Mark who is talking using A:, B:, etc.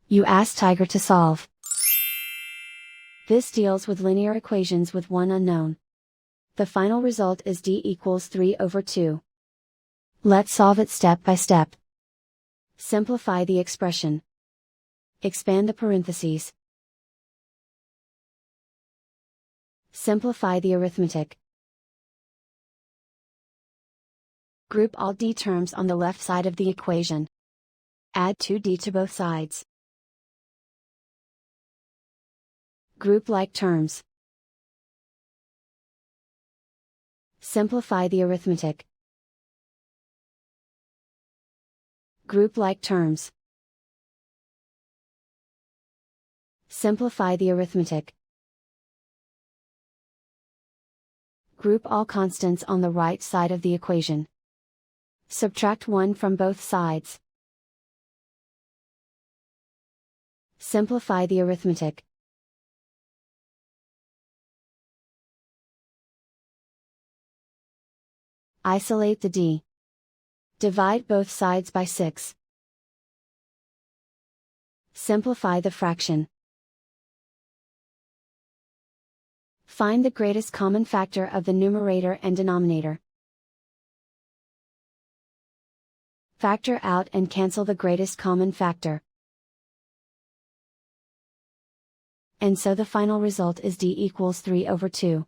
A: You ask Tiger to solve. This deals with linear equations with one unknown. The final result is d equals 3 over 2. Let's solve it step by step. Simplify the expression. Expand the parentheses. Simplify the arithmetic. Group all d terms on the left side of the equation. Add 2d to both sides. Group like terms. Simplify the arithmetic. Group like terms. Simplify the arithmetic. Group all constants on the right side of the equation. Subtract 1 from both sides. Simplify the arithmetic. Isolate the d. Divide both sides by 6. Simplify the fraction. Find the greatest common factor of the numerator and denominator. Factor out and cancel the greatest common factor. And so the final result is d equals 3 over 2.